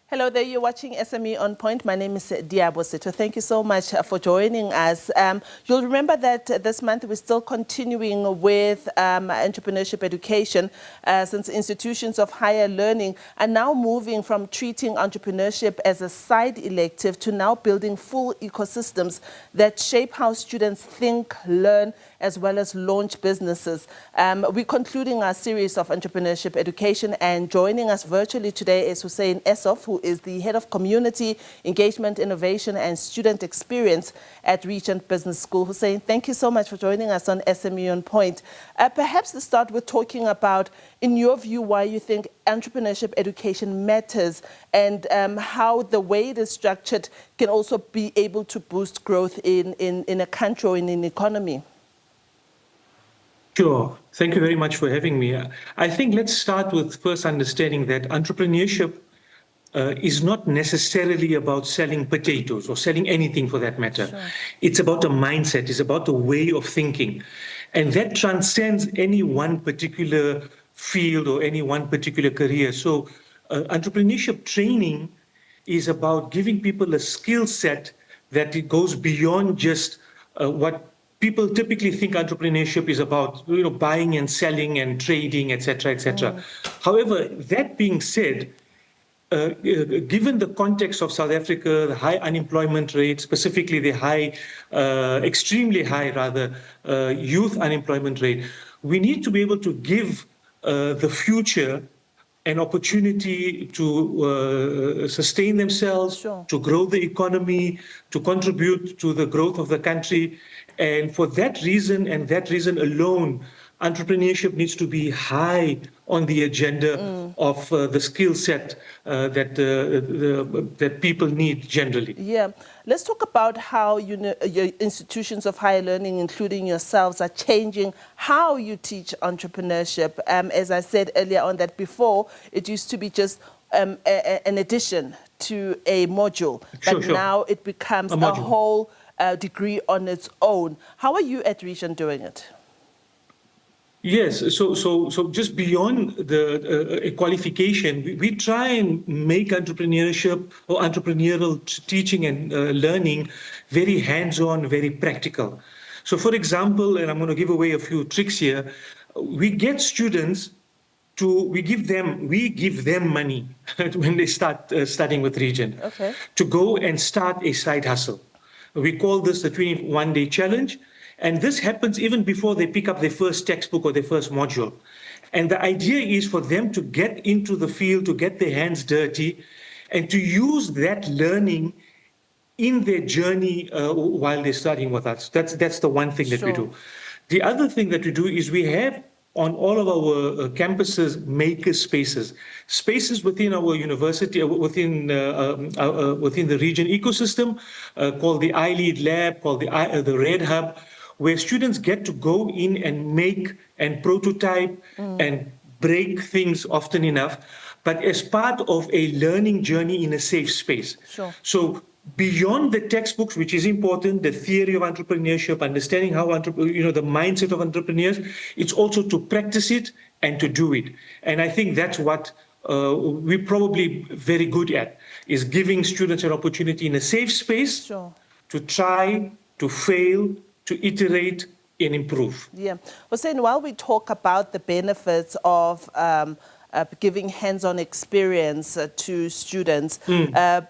Hello there, you're watching SME On Point. My name is Diabo Sito. Thank you so much for joining us. You'll remember that this month we're still continuing with entrepreneurship education since institutions of higher learning are now moving from treating entrepreneurship as a side elective to now building full ecosystems that shape how students think, learn, as well as launch businesses. We're concluding our series of entrepreneurship education, and joining us virtually today is Hussein Essof, who is the Head of Community Engagement, Innovation and Student Experience at Regent Business School. Hussein, thank you so much for joining us on SME On Point. Perhaps to start with talking about, in your view, why you think entrepreneurship education matters and how the way it is structured can also be able to boost growth in a country or in an economy. Sure. Thank you very much for having me. I think let's start with first understanding that entrepreneurship is not necessarily about selling potatoes or selling anything for that matter. Sure. It's about a mindset, it's about a way of thinking. And that transcends any one particular field or any one particular career. So entrepreneurship training is about giving people a skill set that it goes beyond just what people typically think entrepreneurship is about, buying and selling and trading, etc., etc. However, that being said, given the context of South Africa, the high unemployment rate, specifically the extremely high rather, youth unemployment rate, we need to be able to give the future an opportunity to sustain themselves, Sure. to grow the economy, to contribute to the growth of the country. And for that reason, and that reason alone, entrepreneurship needs to be high on the agenda of the skill set that people need generally. Yeah. Let's talk about how your institutions of higher learning, including yourselves, are changing how you teach entrepreneurship. As I said earlier on, that before it used to be just an addition to a module, but Sure. now it becomes a whole degree on its own. How are you at Regent doing it? Yes, so just beyond the qualification, we try and make entrepreneurship or entrepreneurial teaching and learning very hands-on, very practical. So for example, and I'm going to give away a few tricks here, we get students we give them money when they start studying with Regent, Okay. to go and start a side hustle. We call this the 21-day challenge. And this happens even before they pick up their first textbook or their first module. And the idea is for them to get into the field, to get their hands dirty, and to use that learning in their journey while they're studying with us. That's the one thing that we do. The other thing that we do is we have on all of our campuses maker spaces within our university, within the Regent ecosystem, called the iLead Lab, called the Red Hub, where students get to go in and make and prototype and break things often enough, but as part of a learning journey in a safe space. Sure. So beyond the textbooks, which is important, the theory of entrepreneurship, understanding how the mindset of entrepreneurs, it's also to practice it and to do it. And I think that's what we're probably very good at, is giving students an opportunity in a safe space. Sure. To try, to fail, to iterate and improve. Yeah. Hussein, while we talk about the benefits of giving hands-on experience to students,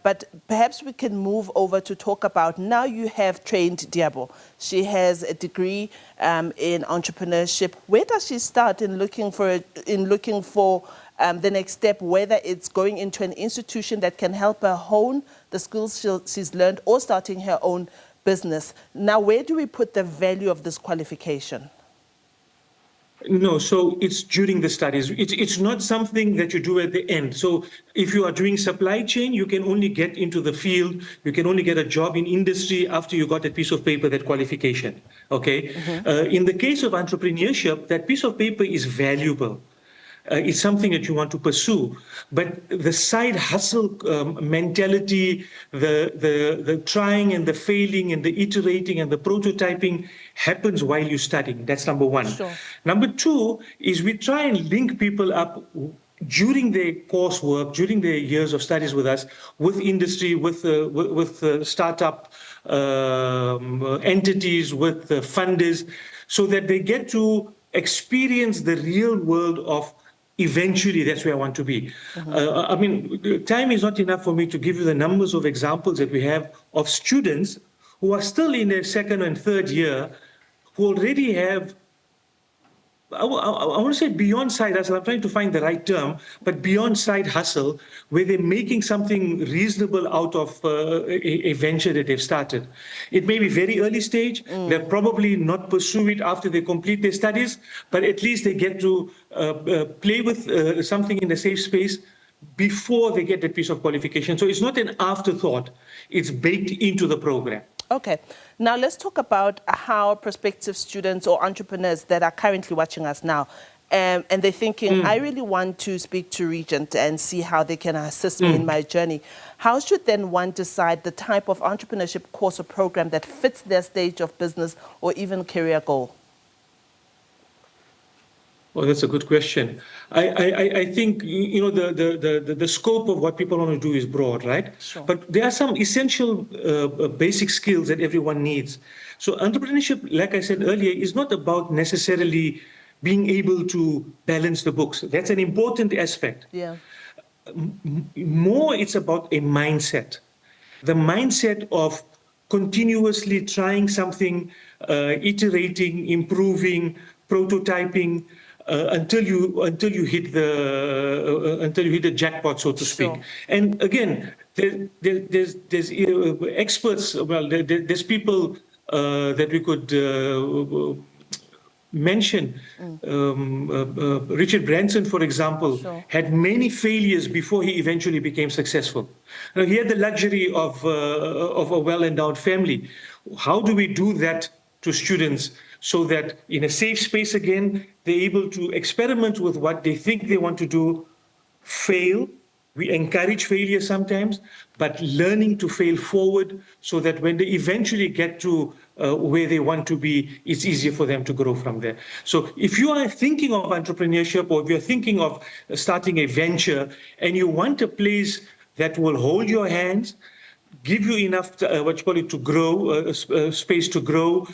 but perhaps we can move over to talk about, now you have trained Diabo. She has a degree in entrepreneurship. Where does she start in looking for the next step, whether it's going into an institution that can help her hone the skills she's learned or starting her own business? Now, where do we put the value of this qualification? No, so it's during the studies. It's not something that you do at the end. So if you are doing supply chain, you can only get into the field, you can only get a job in industry after you got that piece of paper, that qualification, okay? In the case of entrepreneurship, that piece of paper is valuable. It's something that you want to pursue. But the side hustle mentality, the trying and the failing and the iterating and the prototyping happens while you're studying. That's number one. Sure. Number two is we try and link people up during their coursework, during their years of studies with us, with industry, with startup entities, with funders, so that they get to experience the real world of eventually that's where I want to be. I mean, time is not enough for me to give you the numbers of examples that we have of students who are still in their second and third year who already have, I want to say beyond side hustle. I'm trying to find the right term, but beyond side hustle, where they're making something reasonable out of a venture that they've started. It may be very early stage. They'll probably not pursue it after they complete their studies, but at least they get to play with something in a safe space before they get that piece of qualification. So it's not an afterthought. It's baked into the program. Okay. Now let's talk about how prospective students or entrepreneurs that are currently watching us now, and they're thinking, I really want to speak to Regent and see how they can assist me in my journey. How should then one decide the type of entrepreneurship course or program that fits their stage of business or even career goal? Well, that's a good question. I think, you know, the scope of what people want to do is broad, right? Sure. But there are some essential basic skills that everyone needs. So entrepreneurship, like I said earlier, is not about necessarily being able to balance the books. That's an important aspect. Yeah. More, it's about a mindset. The mindset of continuously trying something, iterating, improving, prototyping, until you hit the jackpot, so to speak. Sure. And again, there's experts. Well, there's people that we could mention. Richard Branson, for example, Sure. had many failures before he eventually became successful. Now, he had the luxury of a well-endowed family. How do we do that to students so that in a safe space again, they're able to experiment with what they think they want to do, fail? We encourage failure sometimes, but learning to fail forward so that when they eventually get to where they want to be, it's easier for them to grow from there. So if you are thinking of entrepreneurship, or if you're thinking of starting a venture and you want a place that will hold your hands, give you enough to grow, space to grow,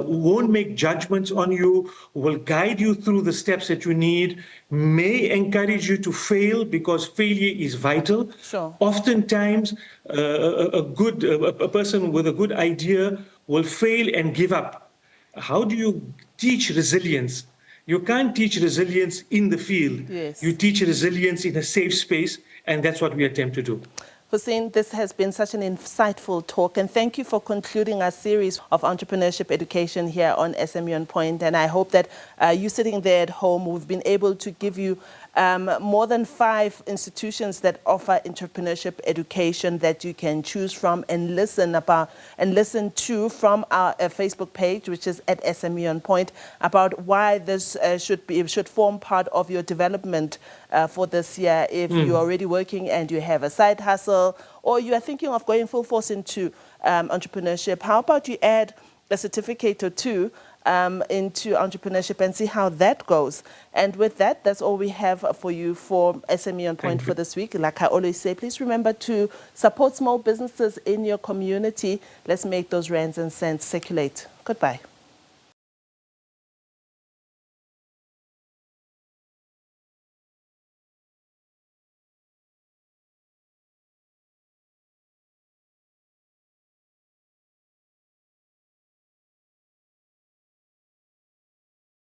won't make judgments on you, will guide you through the steps that you need, may encourage you to fail because failure is vital. Sure. Oftentimes, a person with a good idea will fail and give up. How do you teach resilience? You can't teach resilience in the field. Yes. You teach resilience in a safe space, and that's what we attempt to do. Hussein, this has been such an insightful talk, and thank you for concluding our series of entrepreneurship education here on SME On Point. And I hope that you sitting there at home, we've been able to give you more than 5 institutions that offer entrepreneurship education that you can choose from and listen to from our Facebook page, which is at SME On Point, about why this should form part of your development for this year. If you're already working and you have a side hustle, or you are thinking of going full force into entrepreneurship, how about you add a certificate or two into entrepreneurship and see how that goes. And with that, that's all we have for you for SME On Point for this week. Like I always say, please remember to support small businesses in your community. Let's make those rands and cents circulate. Goodbye.